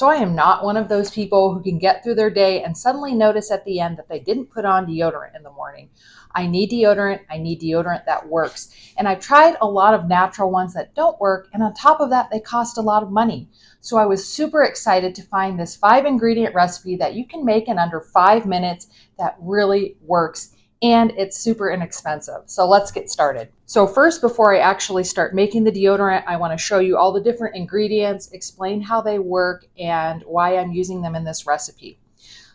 So I am not one of those people who can get through their day and suddenly notice at the end that they didn't put on deodorant in the morning. I need deodorant. I need deodorant that works. And I've tried a lot of natural ones that don't work. And on top of that, they cost a lot of money. So I was super excited to find this 5-ingredient recipe that you can make in under 5 minutes that really works. And it's super inexpensive. So let's get started. So first, before I actually start making the deodorant, I want to show you all the different ingredients, explain how they work, and why I'm using them in this recipe.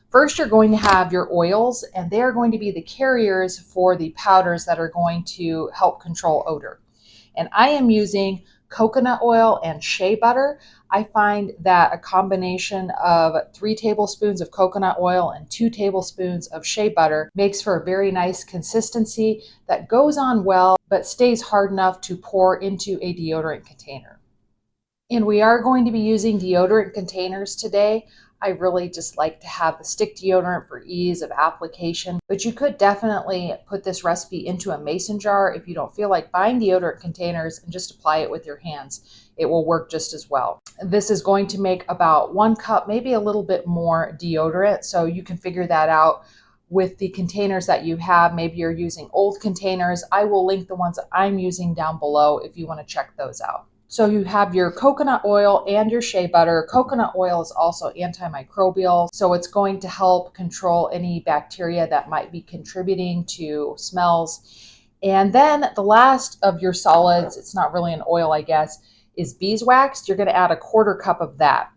First, you're going to have your oils, and they are going to be the carriers for the powders that are going to help control odor. And I am using coconut oil and shea butter. I find that a combination of 3 tablespoons of coconut oil and 2 tablespoons of shea butter makes for a very nice consistency that goes on well but stays hard enough to pour into a deodorant container. And we are going to be using deodorant containers today. I really just like to have the stick deodorant for ease of application, but you could definitely put this recipe into a mason jar if you don't feel like buying deodorant containers and just apply it with your hands. It will work just as well. This is going to make about 1 cup, maybe a little bit more deodorant, so you can figure that out with the containers that you have. Maybe you're using old containers. I will link the ones that I'm using down below if you want to check those out. So you have your coconut oil and your shea butter. Coconut oil is also antimicrobial, so it's going to help control any bacteria that might be contributing to smells. And then the last of your solids, it's not really an oil, I guess, is beeswax. You're going to add a 1/4 cup of that.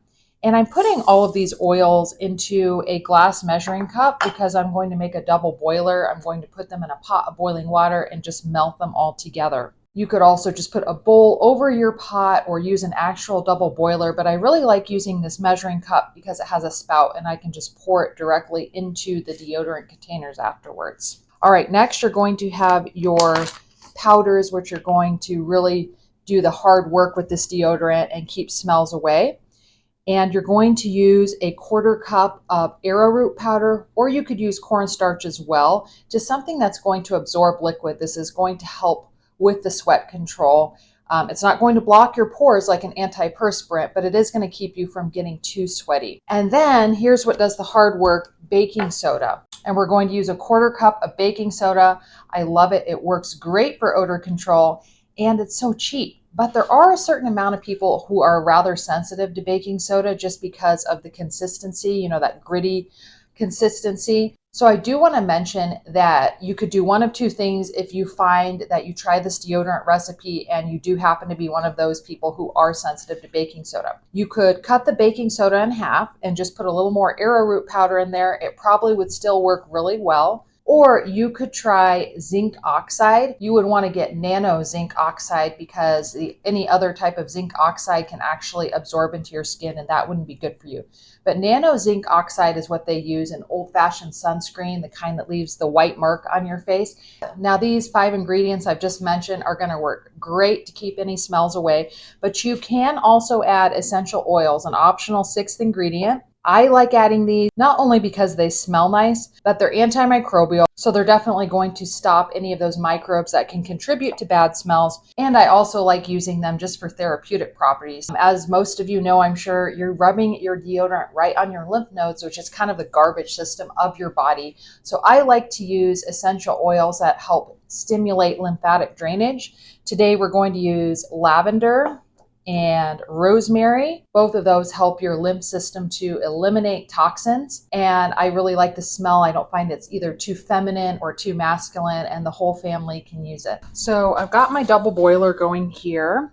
And I'm putting all of these oils into a glass measuring cup because I'm going to make a double boiler. I'm going to put them in a pot of boiling water and just melt them all together. You could also just put a bowl over your pot or use an actual double boiler, but I really like using this measuring cup because it has a spout and I can just pour it directly into the deodorant containers afterwards. All right, next you're going to have your powders, which are going to really do the hard work with this deodorant and keep smells away. And you're going to use a 1/4 cup of arrowroot powder, or you could use cornstarch as well, just something that's going to absorb liquid. This is going to help with the sweat control. It's not going to block your pores like an antiperspirant, but it is going to keep you from getting too sweaty. And then here's what does the hard work: baking soda. And we're going to use a 1/4 cup of baking soda. I love it. It works great for odor control and it's so cheap. But there are a certain amount of people who are rather sensitive to baking soda just because of the consistency, you know, that gritty consistency. So I do want to mention that you could do one of 2 things if you find that you try this deodorant recipe and you do happen to be one of those people who are sensitive to baking soda. You could cut the baking soda in half and just put a little more arrowroot powder in there. It probably would still work really well. Or you could try zinc oxide. You would want to get nano zinc oxide because any other type of zinc oxide can actually absorb into your skin and that wouldn't be good for you. But nano zinc oxide is what they use in old-fashioned sunscreen, the kind that leaves the white mark on your face. Now these 5 ingredients I've just mentioned are going to work great to keep any smells away, but you can also add essential oils, an optional 6th ingredient. I like adding these not only because they smell nice, but they're antimicrobial, so they're definitely going to stop any of those microbes that can contribute to bad smells. And I also like using them just for therapeutic properties. As most of you know, I'm sure you're rubbing your deodorant right on your lymph nodes, which is kind of the garbage system of your body. So I like to use essential oils that help stimulate lymphatic drainage. Today we're going to use lavender and rosemary. Both of those help your lymph system to eliminate toxins. And I really like the smell. I don't find it's either too feminine or too masculine, and the whole family can use it. So I've got my double boiler going here,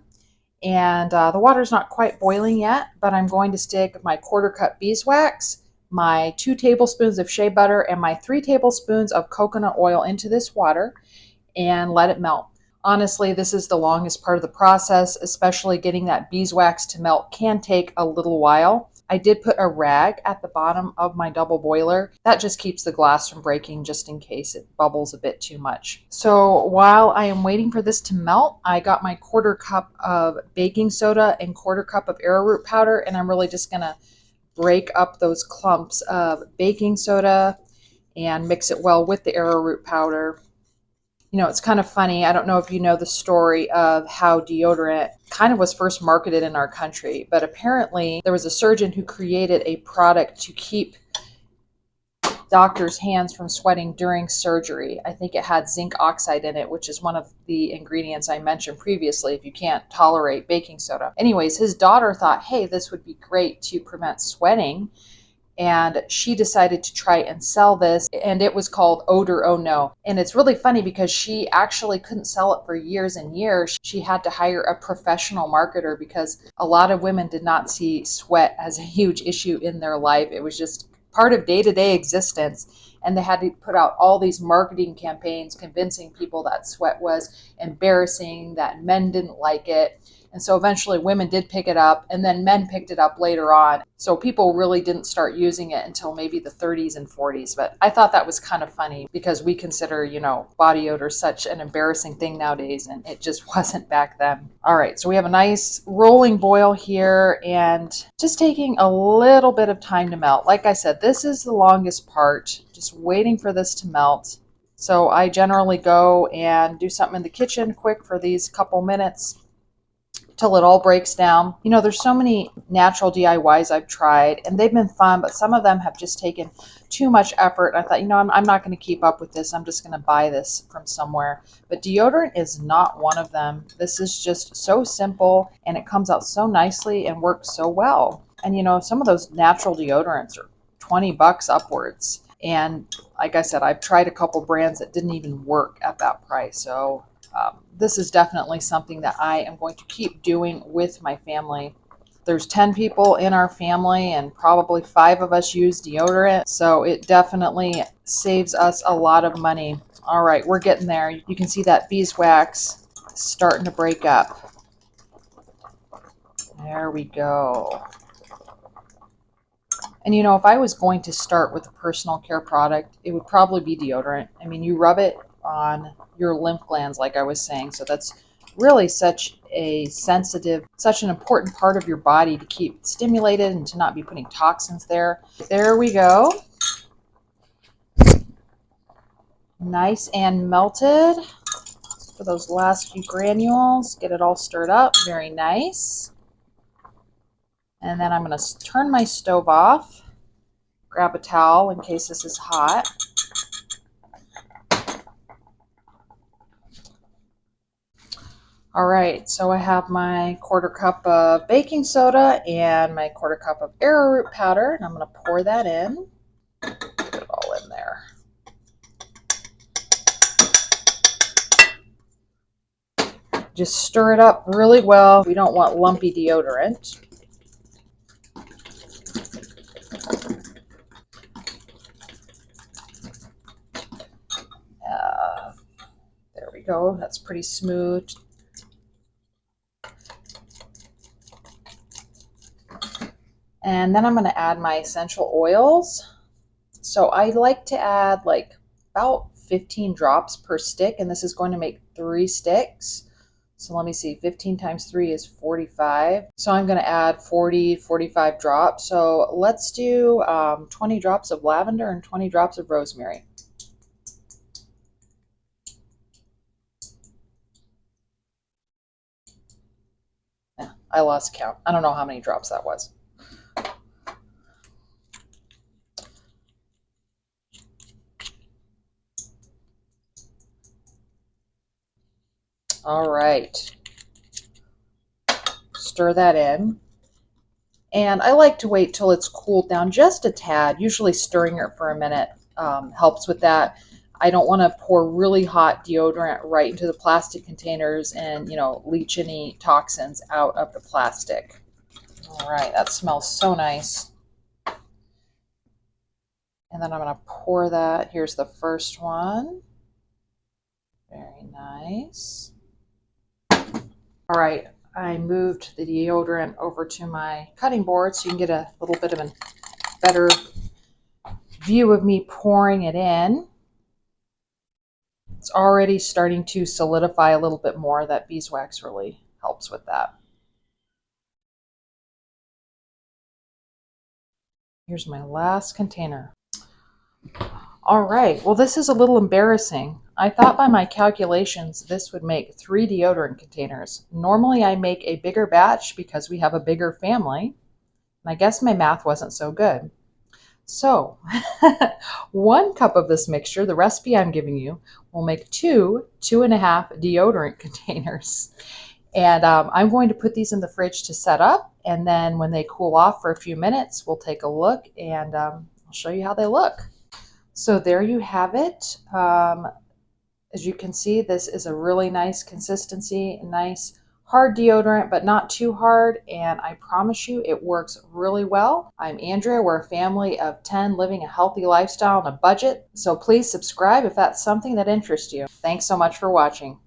and the water's not quite boiling yet, but I'm going to stick my 1/4 cup beeswax, my 2 tablespoons of shea butter, and my 3 tablespoons of coconut oil into this water and let it melt. Honestly, this is the longest part of the process, especially getting that beeswax to melt can take a little while. I did put a rag at the bottom of my double boiler. That just keeps the glass from breaking just in case it bubbles a bit too much. So while I am waiting for this to melt, I got my 1/4 cup of baking soda and 1/4 cup of arrowroot powder, and I'm really just gonna break up those clumps of baking soda and mix it well with the arrowroot powder. You know, it's kind of funny. I don't know if you know the story of how deodorant kind of was first marketed in our country, but apparently there was a surgeon who created a product to keep doctors' hands from sweating during surgery. I think it had zinc oxide in it, which is one of the ingredients I mentioned previously if you can't tolerate baking soda. Anyways, his daughter thought, hey, this would be great to prevent sweating. And she decided to try and sell this, and it was called Odor Oh No. And it's really funny because she actually couldn't sell it for years and years. She had to hire a professional marketer because a lot of women did not see sweat as a huge issue in their life. It was just part of day-to-day existence, and they had to put out all these marketing campaigns convincing people that sweat was embarrassing, that men didn't like it. And so eventually women did pick it up, and then men picked it up later on. So people really didn't start using it until maybe the 30s and 40s. But I thought that was kind of funny because we consider, you know, body odor such an embarrassing thing nowadays, and it just wasn't back then. All right, so we have a nice rolling boil here, and just taking a little bit of time to melt. Like I said, this is the longest part, just waiting for this to melt. So I generally go and do something in the kitchen quick for these couple minutes till it all breaks down. You know, there's so many natural DIYs I've tried, and they've been fun, but some of them have just taken too much effort. I thought, you know, I'm not going to keep up with this. I'm just going to buy this from somewhere. But deodorant is not one of them. This is just so simple, and it comes out so nicely and works so well. And, you know, some of those natural deodorants are 20 bucks upwards. And like I said, I've tried a couple brands that didn't even work at that price. So this is definitely something that I am going to keep doing with my family. There's 10 people in our family, and probably 5 of us use deodorant, so it definitely saves us a lot of money. All right, we're getting there. You can see that beeswax starting to break up. There we go. And you know, if I was going to start with a personal care product, it would probably be deodorant. I mean, you rub it on your lymph glands, like I was saying. So that's really such a sensitive, such an important part of your body to keep stimulated and to not be putting toxins there. There we go. Nice and melted. For those last few granules, get it all stirred up. Very nice. And then I'm going to turn my stove off. Grab a towel in case this is hot. All right, so I have my 1/4 cup of baking soda and my 1/4 cup of arrowroot powder, and I'm going to pour that in. Put it all in there. Just stir it up really well. We don't want lumpy deodorant. There we go. That's pretty smooth. And then I'm going to add my essential oils. So I like to add like about 15 drops per stick, and this is going to make 3 sticks. So let me see, 15 times 3 is 45. So I'm going to add 40, 45 drops. So let's do 20 drops of lavender and 20 drops of rosemary. Yeah, I lost count. I don't know how many drops that was. All right. Stir that in. And I like to wait till it's cooled down just a tad. Usually stirring it for a minute helps with that. I don't want to pour really hot deodorant right into the plastic containers and, you know, leach any toxins out of the plastic. All right, that smells so nice. And then I'm going to pour that. Here's the first one. Very nice. All right, I moved the deodorant over to my cutting board so you can get a little bit of a better view of me pouring it in. It's already starting to solidify a little bit more. That beeswax really helps with that. Here's my last container. All right, well, this is a little embarrassing. I thought by my calculations this would make 3 deodorant containers. Normally I make a bigger batch because we have a bigger family, and I guess my math wasn't so good. So 1 cup of this mixture, the recipe I'm giving you, will make 2.5 deodorant containers. And I'm going to put these in the fridge to set up, and then when they cool off for a few minutes, we'll take a look, and I'll show you how they look. So there you have it. As you can see, this is a really nice consistency, nice hard deodorant, but not too hard, and I promise you it works really well. I'm Andrea. We're a family of 10 living a healthy lifestyle on a budget, so please subscribe if that's something that interests you. Thanks so much for watching.